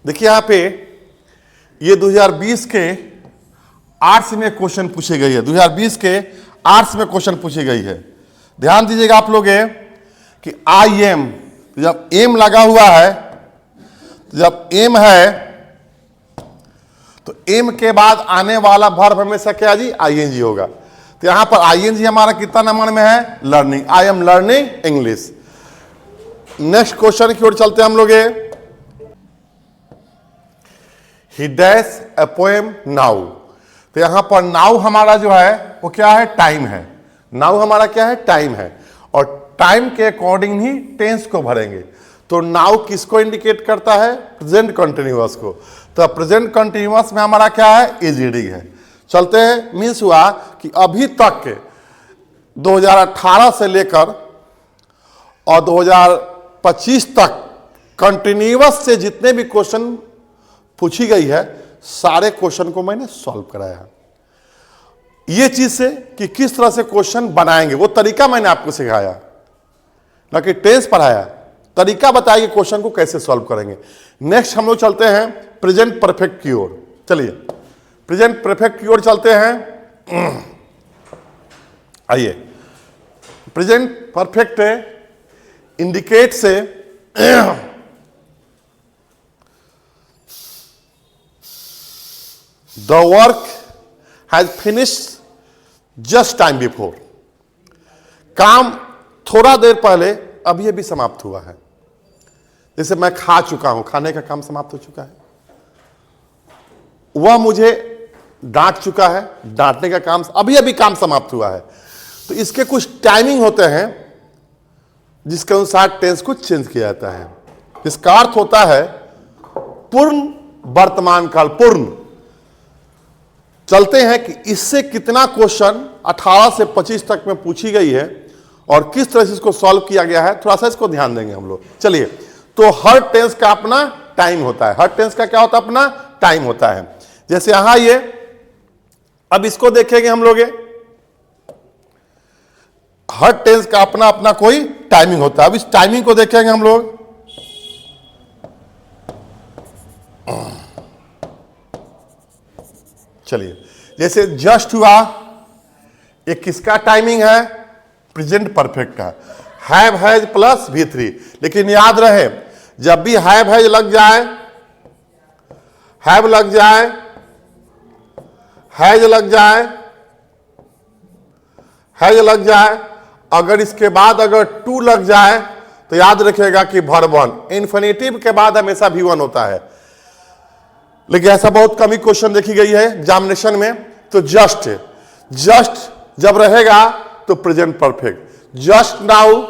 देखिए यहां पे ये 2020 के आर्ट्स में क्वेश्चन पूछी गई है। 2020 के आर्ट्स में क्वेश्चन पूछी गई है। ध्यान दीजिएगा आप लोग कि आई एम, तो जब एम लगा हुआ है, तो जब एम है तो एम के बाद आने वाला वर्ब हमेशा क्या जी, आईएनजी होगा। तो यहां पर आईएनजी हमारा कितना नंबर में है, learning. I am learning English. Next question की ओर चलते हैं हम लोग। ही डैश ए पोएम नाउ। तो यहां पर नाउ हमारा जो है वो क्या है, टाइम है। नाउ हमारा क्या है, टाइम है, और टाइम के अकॉर्डिंग ही टेंस को भरेंगे। तो नाउ किसको इंडिकेट करता है, प्रेजेंट कंटिन्यूअस को। तो प्रेजेंट कंटिन्यूअस में हमारा क्या है, ईजीडी है। चलते हैं, मीन्स हुआ कि अभी तक के 2018 से लेकर और 2025 तक कंटिन्यूअस से जितने भी क्वेश्चन पूछी गई है, सारे क्वेश्चन को मैंने सॉल्व कराया। ये चीज से कि किस तरह से क्वेश्चन बनाएंगे वो तरीका मैंने आपको सिखाया, ना कि टेंस पढ़ाया। तरीका बताया कि क्वेश्चन को कैसे सॉल्व करेंगे। नेक्स्ट हम लोग चलते हैं प्रेजेंट परफेक्ट की ओर। चलिए प्रेजेंट परफेक्ट की ओर चलते हैं। आइए, प्रेजेंट परफेक्ट इंडिकेट से the work has finished just time before. काम थोड़ा देर पहले अभी अभी समाप्त हुआ है। जैसे मैं खा चुका हूं, खाने का काम समाप्त हो चुका है। वह मुझे डांट चुका है, डांटने का काम अभी अभी काम समाप्त हुआ है। तो इसके कुछ टाइमिंग होते हैं जिसके अनुसार टेंस को चेंज किया जाता है। इसका अर्थ होता है पूर्ण वर्तमान काल, पूर्ण। चलते हैं कि इससे कितना क्वेश्चन 18 से 25 तक में पूछी गई है और किस तरह से इसको सॉल्व किया गया है, थोड़ा सा इसको ध्यान देंगे हम लोग। चलिए, तो हर टेंस का अपना टाइम होता है। हर टेंस का क्या होता है, अपना टाइम होता है। जैसे यहां ये, अब इसको देखेंगे हम लोग। हर टेंस का अपना अपना कोई टाइमिंग होता है। अब इस टाइमिंग को देखेंगे हम लोग। चलिए, जैसे जस्ट हुआ, ये किसका टाइमिंग है, प्रेजेंट परफेक्ट का। Have has plus V3। लेकिन याद रहे, जब भी हैव हैज लग जाए, हैव लग जाए, हैज लग जाए, हैज लग जाए, अगर इसके बाद अगर टू लग जाए तो याद रखिएगा कि वर्ब वन। इन्फिनिटिव के बाद हमेशा V1 होता है। लेकिन ऐसा बहुत कम ही क्वेश्चन देखी गई है एग्जामिनेशन में। तो जस्ट, जस्ट जब रहेगा तो present perfect. Just now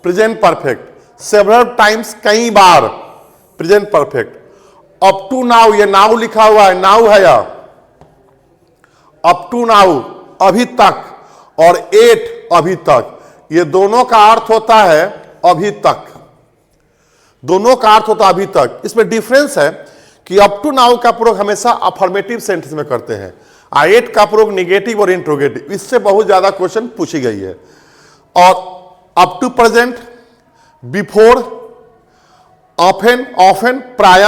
present perfect. Several times, कई बार, present perfect. Up to now, ये नाउ लिखा हुआ है, नाउ है यह। अप टू नाउ, अभी तक, और एट, अभी तक। ये दोनों का अर्थ होता है अभी तक। दोनों का अर्थ होता है अभी तक। इसमें डिफरेंस है कि अप टू नाउ का प्रयोग हमेशा अफर्मेटिव सेंटेंस में करते हैं, एट का प्रयोग निगेटिव और इंट्रोगेटिव। इससे बहुत ज्यादा क्वेश्चन पूछी गई है। और up to present, before, often, often, प्राय,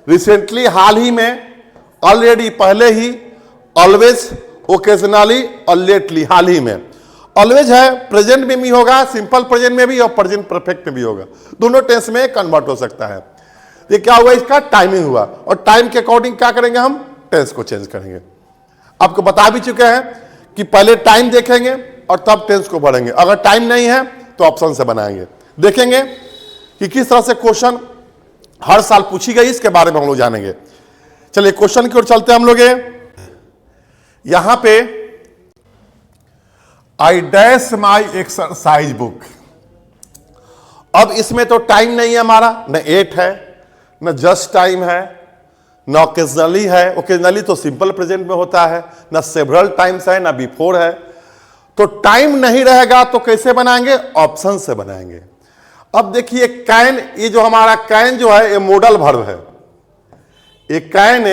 रिसेंटली, हाल ही में, ऑलरेडी, पहले ही, ऑलवेज, ओकेजनली और लेटली, हाल ही में। ऑलवेज है, प्रेजेंट में भी होगा, सिंपल प्रेजेंट में भी, और प्रेजेंट परफेक्ट में भी होगा। दोनों टेंस में कन्वर्ट हो सकता है। ये क्या हुआ, इसका टाइमिंग हुआ, और टाइम के अकॉर्डिंग क्या करेंगे, हम टेंस को चेंज करेंगे। आपको बता भी चुके हैं कि पहले टाइम देखेंगे और तब टेंस को बढ़ेंगे। अगर टाइम नहीं है तो ऑप्शन से बनाएंगे। देखेंगे कि किस तरह से क्वेश्चन हर साल पूछी गई, इसके बारे में हम लोग जानेंगे। चलिए क्वेश्चन की ओर चलते हैं हम लोग। यहां पे I dash my exercise book. अब इसमें तो टाइम नहीं है हमारा, न एट है, न जस्ट टाइम है, न ओकेजनली है। ओकेजनली तो सिंपल प्रेजेंट में होता है, न सेवरल टाइम्स है, न बिफोर है। तो टाइम नहीं रहेगा तो कैसे बनाएंगे, ऑप्शन से बनाएंगे। अब देखिए कैन, ये जो हमारा कैन जो है, ये मॉडल वर्ब है। ये कैन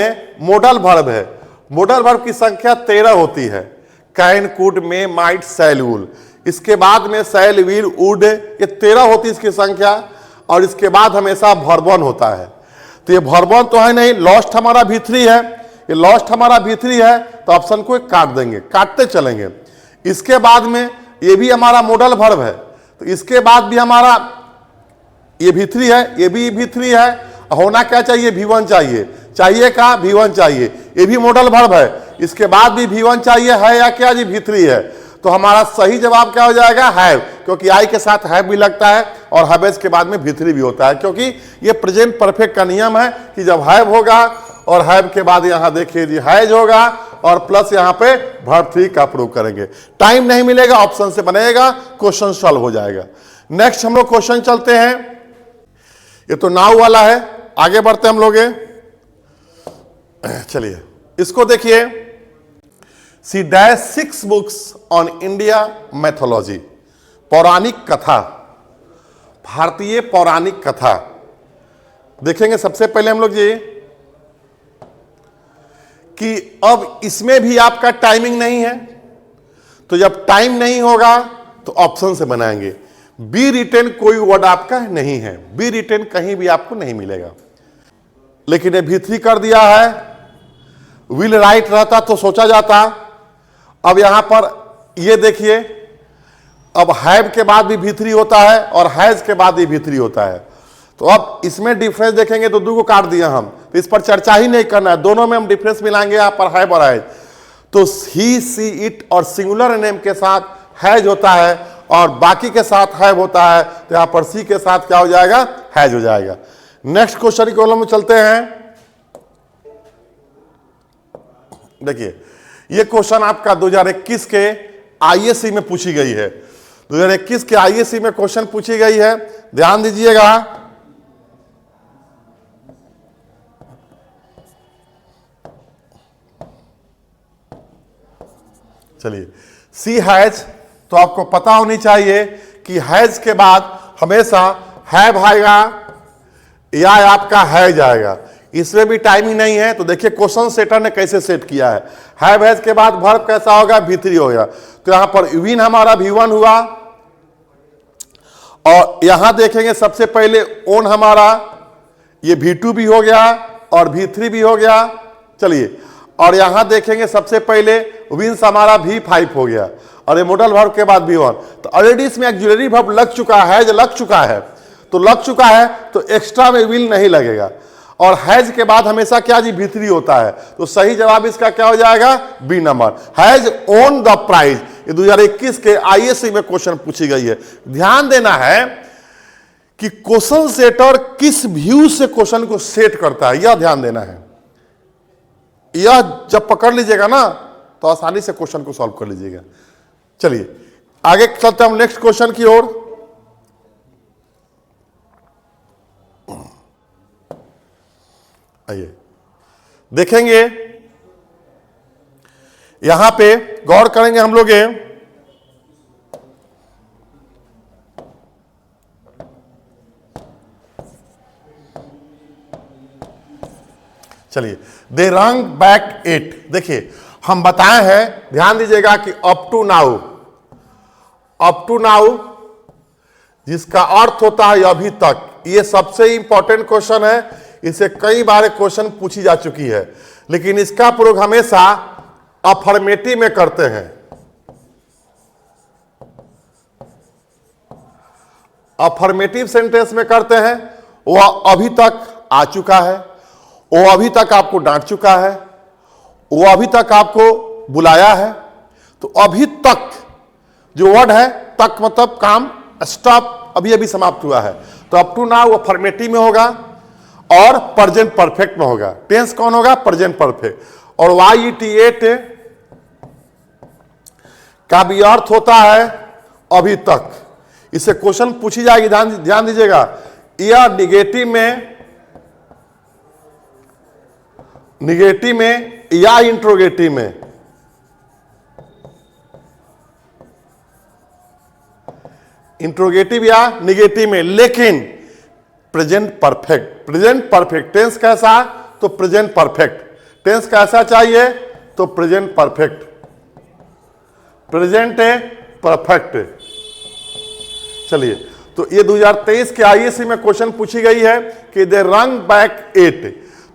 मॉडल वर्ब है। मॉडल वर्ब की संख्या 13 होती है। कैन, कुड, मे, माइट, शैल, वुल। इसके बाद में शैल, विल, वुड, ये 13 होती है इसकी संख्या। और इसके बाद हमेशा वर्ब 1 होता है। तो ये वर्ब 1 तो है नहीं, लॉस्ट हमारा V3 है, ये लॉस्ट हमारा V3 है, तो ऑप्शन को काट देंगे, काटते चलेंगे। इसके बाद में ये भी हमारा मॉडल वर्ब है, तो इसके बाद भी हमारा ये V3 है, ये भी V3 है, होना क्या चाहिए, V1 चाहिए, चाहिए का V1 चाहिए, ये भी मॉडल वर्ब है, इसके बाद भी V1 चाहिए है या क्या जी, V3 है। तो हमारा सही जवाब क्या हो जाएगा, हैव, क्योंकि आई के साथ हैव भी लगता है और हैवेज के बाद में V3 भी होता है, क्योंकि ये प्रेजेंट परफेक्ट का नियम है कि जब हैव होगा और हैव के बाद यहां देखिए जी हैज होगा और प्लस यहां पे वर्ब 3 का प्रूव करेंगे। टाइम नहीं मिलेगा, ऑप्शन से बनेगा, क्वेश्चन सॉल्व हो जाएगा। नेक्स्ट हम लोग क्वेश्चन चलते हैं, ये तो नाउ वाला है, आगे बढ़ते हम लोग। चलिए इसको देखिए, C dash 6 books on India mythology, पौराणिक कथा, भारतीय पौराणिक कथा। देखेंगे सबसे पहले हम लोग ये कि अब इसमें भी आपका टाइमिंग नहीं है, तो जब टाइम नहीं होगा तो ऑप्शन से बनाएंगे। बी रिटेन कोई वर्ड आपका नहीं है, बी रिटेन कहीं भी आपको नहीं मिलेगा, लेकिन ये V3 कर दिया है। विल राइट रहता तो सोचा जाता। अब यहां पर ये देखिए, अब हैव के बाद भी V3 होता है और हैज के बाद भी V3 होता है, तो अब इसमें डिफरेंस देखेंगे तो 2 को काट दिया हम, तो इस पर चर्चा ही नहीं करना है, दोनों में हम डिफरेंस मिलाएंगे यहां पर हैव और हैज। तो ही, सी, इट और सिंगुलर नेम के साथ हैज होता है और बाकी के साथ हैव होता है, तो यहां पर सी के साथ क्या हो जाएगा, हैज हो जाएगा। नेक्स्ट क्वेश्चन की कॉलम में चलते हैं। देखिए ये क्वेश्चन आपका 2021 के आईएससी में पूछी गई है, 2021 के आईएससी में क्वेश्चन पूछी गई है, ध्यान दीजिएगा। चलिए सी हैज, तो आपको पता होनी चाहिए कि हैज के बाद हमेशा हैव आएगा या आपका हैज आएगा, इसमें भी टाइमिंग नहीं है। तो देखिए क्वेश्चन सेटर ने कैसे सेट किया है, हैव हैज के बाद वर्ब कैसा होगा, V3 होगा, तो यहां पर विन हमारा V1 हुआ और यहां देखेंगे सबसे पहले ओन हमारा ये V2 भी हो गया और V3 भी हो गया। चलिए और यहां देखेंगे सबसे पहले विंस हमारा V5 हो गया और ये मॉडल वर्ब के बाद V1, तो ऑलरेडी इसमें ऑक्सिलरी वर्ब लग चुका है, जो लग चुका है, तो लग चुका है तो एक्स्ट्रा में विल नहीं लगेगा। और हैज के बाद हमेशा क्या जी, V3 होता है, तो सही जवाब इसका क्या हो जाएगा, B number, has won the prize. ये 2021 के आईएससी में क्वेश्चन पूछी गई है। ध्यान देना है कि क्वेश्चन सेटर किस व्यू से क्वेश्चन को सेट करता है, यह ध्यान देना है। यह जब पकड़ लीजिएगा ना तो आसानी से क्वेश्चन को सॉल्व कर लीजिएगा। चलिए आगे चलते हम नेक्स्ट क्वेश्चन की ओर। आइए देखेंगे, यहां पे गौर करेंगे हम लोग। चलिए दे रंग बैक इट, देखिए हम बताए हैं, ध्यान दीजिएगा कि up to now, up to now जिसका अर्थ होता है अभी तक, ये सबसे इंपॉर्टेंट क्वेश्चन है, इसे कई बार क्वेश्चन पूछी जा चुकी है, लेकिन इसका प्रयोग हमेशा अफर्मेटिव में करते हैं। अफर्मेटिव सेंटेंस में करते हैं, वह अभी तक आ चुका है, वो अभी तक आपको डांट चुका है, वो अभी तक आपको बुलाया है, तो अभी तक जो वर्ड है, तक मतलब काम, स्टॉप अभी अभी समाप्त हुआ है, तो अप टू नाउ अफर्मेटिव में होगा और प्रेजेंट परफेक्ट में होगा। टेंस कौन होगा, प्रेजेंट परफेक्ट। और YET का भी अर्थ होता है अभी तक। इससे क्वेश्चन पूछी जाएगी, ध्यान दीजिएगा, यह निगेटिव में या इंट्रोगेटिव में, इंट्रोगेटिव या निगेटिव में, लेकिन present perfect. Present perfect tense कैसा, तो प्रेजेंट परफेक्ट। टेंस कैसा चाहिए, तो प्रेजेंट परफेक्ट, प्रेजेंट परफेक्ट। चलिए तो ये 2023 के आईएएससी में क्वेश्चन पूछी गई है कि दे रन बैक 8।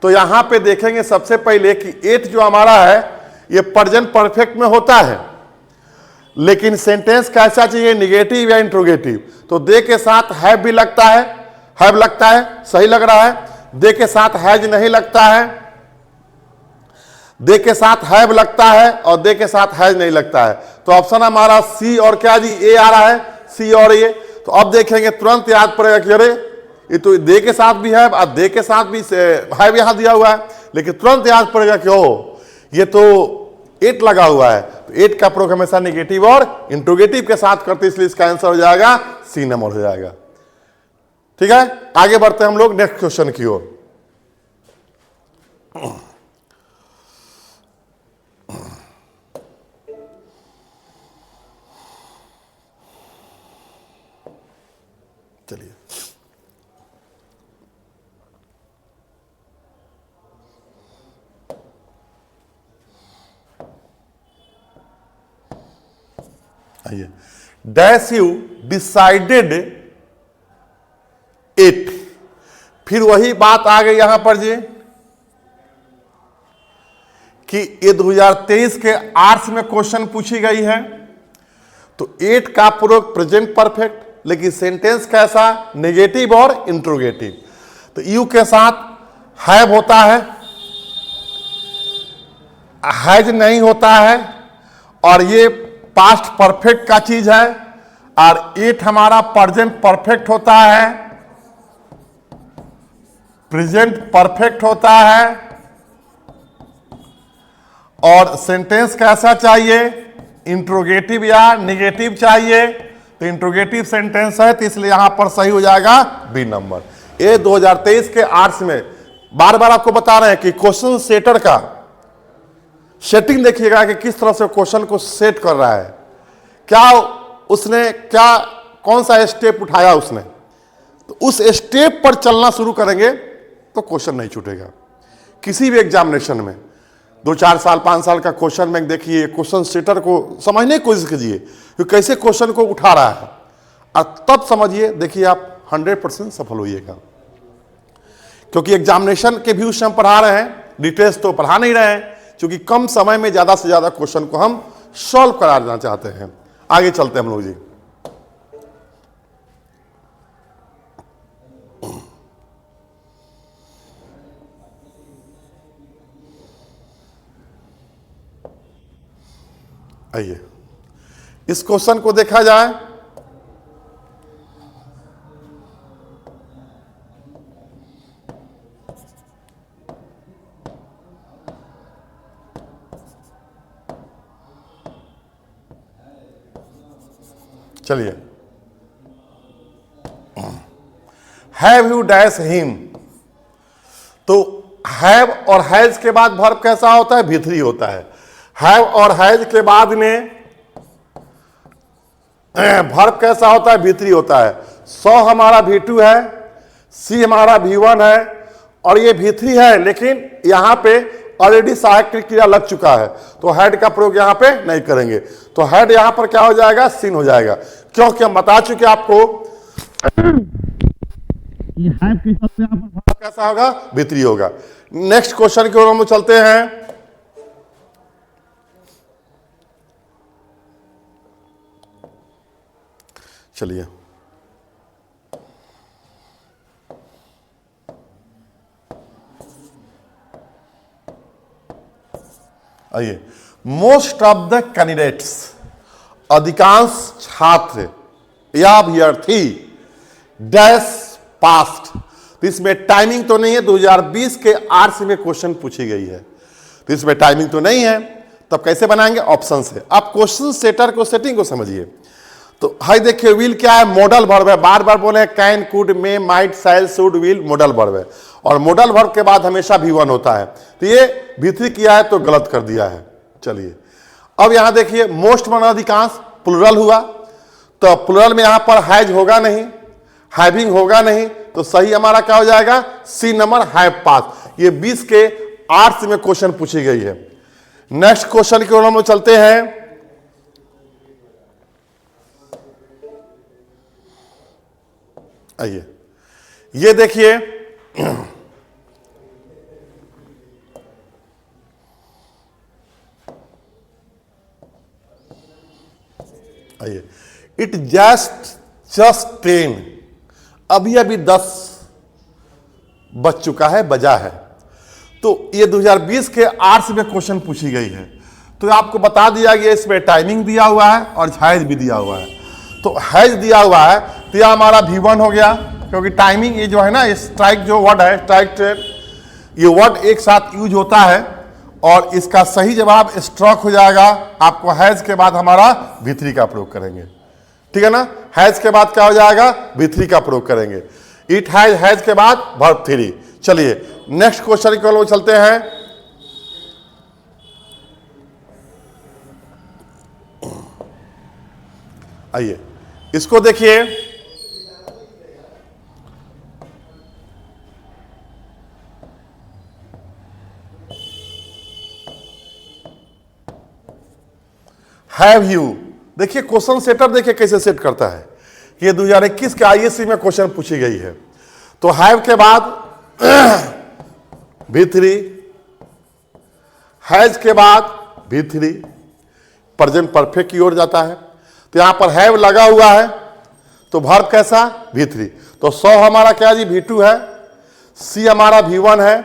तो यहां पे देखेंगे सबसे पहले कि 8 जो हमारा है ये प्रेजेंट परफेक्ट में होता है, लेकिन सेंटेंस कैसा चाहिए, निगेटिव या इंट्रोगेटिव। तो दे के साथ हैव भी लगता है, हैव लगता है, सही लग रहा है। दे के साथ हैज नहीं लगता है, दे के साथ हैव लगता है, और दे के साथ हैज नहीं लगता है। तो ऑप्शन हमारा सी और क्या जी, ए आ रहा है, सी और ए। तो अब देखेंगे तुरंत याद पड़ेगा कि अरे ये तो दे के साथ भी है और दे के साथ भी हैव यहां दिया हुआ है, लेकिन तुरंत याद पड़ेगा कि ओ ये तो 8 लगा हुआ है। तो 8 का प्रयोग हमेशा निगेटिव और इंट्रोगेटिव के साथ करते, इसलिए इसका आंसर हो जाएगा सी नंबर हो जाएगा। ठीक है, आगे बढ़ते हैं हम लोग नेक्स्ट क्वेश्चन की ओर। चलिए, आइए, डैश यू डिसाइडेड इट। फिर वही बात आ गई यहां पर जी कि ये 2023 के आर्ट्स में क्वेश्चन पूछी गई है। तो 8 का प्रयोग प्रेजेंट परफेक्ट, लेकिन सेंटेंस कैसा, नेगेटिव और इंट्रोगेटिव। तो यू के साथ हैव होता है, हैज नहीं होता है, और ये पास्ट परफेक्ट का चीज है। और 8 हमारा प्रेजेंट परफेक्ट होता है, प्रेजेंट परफेक्ट होता है, और सेंटेंस कैसा चाहिए, इंट्रोगेटिव या निगेटिव चाहिए। तो इंट्रोगेटिव सेंटेंस है, तो इसलिए यहां पर सही हो जाएगा बी नंबर। ये 2023 के आर्ट्स में बार बार आपको बता रहे हैं कि क्वेश्चन सेटर का सेटिंग देखिएगा कि किस तरह से क्वेश्चन को सेट कर रहा है, क्या उसने क्या कौन सा स्टेप उठाया उसने। तो उस स्टेप पर चलना शुरू करेंगे तो क्वेश्चन नहीं छूटेगा किसी भी एग्जामिनेशन में। 2-4 साल 5 साल का क्वेश्चन में देखिए, क्वेश्चन सेटर को समझने की कोशिश कीजिए कि कैसे क्वेश्चन को उठा रहा है, और तब समझिए, देखिए आप 100% सफल होइएगा। क्योंकि एग्जामिनेशन के व्यूज से हम पढ़ा रहे हैं, डिटेल्स तो पढ़ा नहीं रहे हैं, क्योंकि कम समय में ज्यादा से ज्यादा क्वेश्चन को हम सॉल्व करा देना चाहते हैं। आगे चलते हैं हम लोग जी। आइए, इस क्वेश्चन को देखा जाए। चलिए, हैव यू डैश हिम। तो हैव और हैज के बाद वर्ब कैसा होता है, भी3 होता है। हैव और हैज के बाद में वर्ब कैसा होता है, भी3 होता है। सो हमारा भी2 है, सी हमारा भी1 है, और ये भी3 है, लेकिन यहां पे ऑलरेडी सहायक क्रिया लग चुका है, तो हैड का प्रयोग यहां पे नहीं करेंगे। तो हैड यहां पर क्या हो जाएगा, सीन हो जाएगा, क्योंकि हम बता चुके आपको ये हैव के साथ यहां पर वर्ब कैसा होगा, भी3 होगा। नेक्स्ट क्वेश्चन की ओर हम चलते हैं। चलिए, आइए, मोस्ट ऑफ द कैंडिडेट्स, अधिकांश छात्र या अभ्यर्थी डैश पास्ट। तो इसमें टाइमिंग तो नहीं है, 2020 के आर्ट्स में क्वेश्चन पूछी गई है, तो इसमें टाइमिंग तो नहीं है, तब कैसे बनाएंगे, ऑप्शन से। आप क्वेश्चन सेटर को सेटिंग को समझिए। तो हाई देखिए, विल क्या है, मॉडल वर्ब है, बार बार बोले can, could, may, might, shall, should, will modal verb है, और मॉडल वर्ब के बाद हमेशा भी1 होता है। तो ये भी3 किया है तो गलत कर दिया है। चलिए, अब यहां देखिए, मोस्ट माना अधिकांश, प्लुरल हुआ, तो प्लुरल में यहां पर हैज होगा नहीं, हैविंग होगा नहीं, तो सही हमारा क्या हो जाएगा, सी नंबर, हैव पास। ये 20 के आर्ट्स में क्वेश्चन पूछी गई है। नेक्स्ट क्वेश्चन की ओर हम चलते हैं। आइए ये देखिए, आइए, इट जस्ट 10, अभी अभी 10 बज चुका है, बजा है। तो ये 2020 के आर्ट्स में क्वेश्चन पूछी गई है। तो आपको बता दिया गया इसमें टाइमिंग दिया हुआ है और हैज भी दिया हुआ है। तो हैज दिया हुआ है तो यह हमारा V1 हो गया, क्योंकि टाइमिंग ये जो है ना, स्ट्राइक जो वर्ड है, स्ट्राइक ट्रेन, ये वर्ड एक साथ यूज होता है और इसका सही जवाब स्ट्रोक हो जाएगा। आपको हैज के बाद हमारा V3 का प्रयोग करेंगे, ठीक है ना। हैज के बाद क्या हो जाएगा, V3 का प्रयोग करेंगे। इट हैज के बाद वर्ब 3। चलिए नेक्स्ट क्वेश्चन की ओर चलते हैं। आइए इसको देखिए, हैव यू। देखिए क्वेश्चन सेटर देखिए कैसे सेट करता है। ये 2021 के आईएससी में क्वेश्चन पूछी गई है। तो हैव के बाद V3, हैज के बाद V3, प्रेजेंट परफेक्ट की ओर जाता है। तो यहां पर हैव लगा हुआ है तो वर्ब कैसा, V3। तो 100 हमारा क्या जी, V2 है, सी हमारा V1 है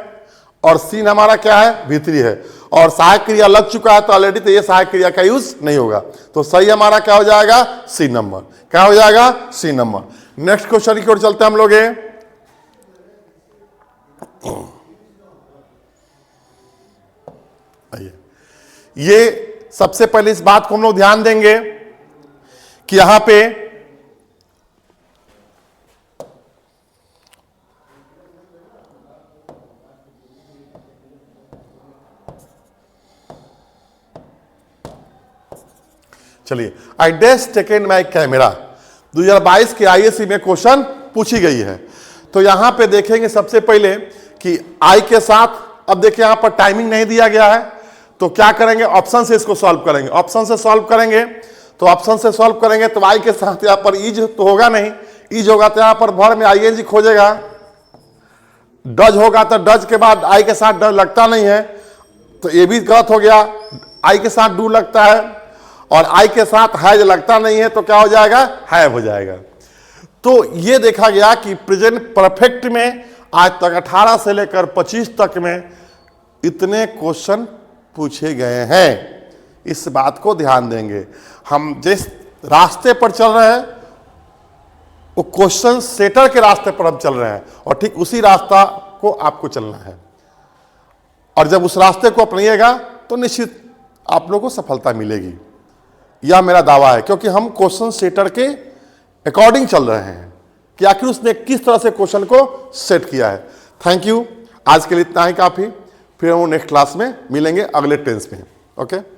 और सीन हमारा क्या है, V3 है। और सहायक क्रिया लग चुका है तो ऑलरेडी, तो ये सहायक क्रिया का यूज नहीं होगा। तो सही हमारा क्या हो जाएगा, सी नंबर। क्या हो जाएगा, सी नंबर। नेक्स्ट क्वेश्चन की ओर चलते हैं हम लोग। आइए, ये सबसे पहले इस बात को हम लोग ध्यान देंगे कि यहां पे चलिए, I dash taken my camera 2022 के आईएससी में क्वेश्चन पूछी गई है। तो यहां पे देखेंगे सबसे पहले कि आई के साथ, अब देखिए यहां पर टाइमिंग नहीं दिया गया है तो क्या करेंगे, ऑप्शन से इसको सॉल्व करेंगे। ऑप्शन से सॉल्व करेंगे तो ऑप्शन से सॉल्व करेंगे तो आई के साथ यहां पर इज तो होगा नहीं, इज होगा तो यहां पर वर्ब में आईएनजी खोजेगा। डज होगा तो डज के बाद आई के साथ डज लगता नहीं है तो ये भी गलत हो गया। आई के साथ डू लगता है और आई के साथ हैज लगता नहीं है तो क्या हो जाएगा, हैव हो जाएगा। तो ये देखा गया कि प्रेजेंट परफेक्ट में आज तक 18 से लेकर 25 तक में इतने क्वेश्चन पूछे गए हैं। इस बात को ध्यान देंगे। हम जिस रास्ते पर चल रहे हैं वो क्वेश्चन सेटर के रास्ते पर हम चल रहे हैं और ठीक उसी रास्ता को आपको चलना है। और जब उस रास्ते को अपनाइएगा तो निश्चित आप लोगों को सफलता मिलेगी, यह मेरा दावा है। क्योंकि हम क्वेश्चन सेटर के अकॉर्डिंग चल रहे हैं कि आखिर उसने किस तरह से क्वेश्चन को सेट किया है। थैंक यू, आज के लिए इतना ही काफी। फिर हम नेक्स्ट क्लास में मिलेंगे अगले टेंस में। ओके।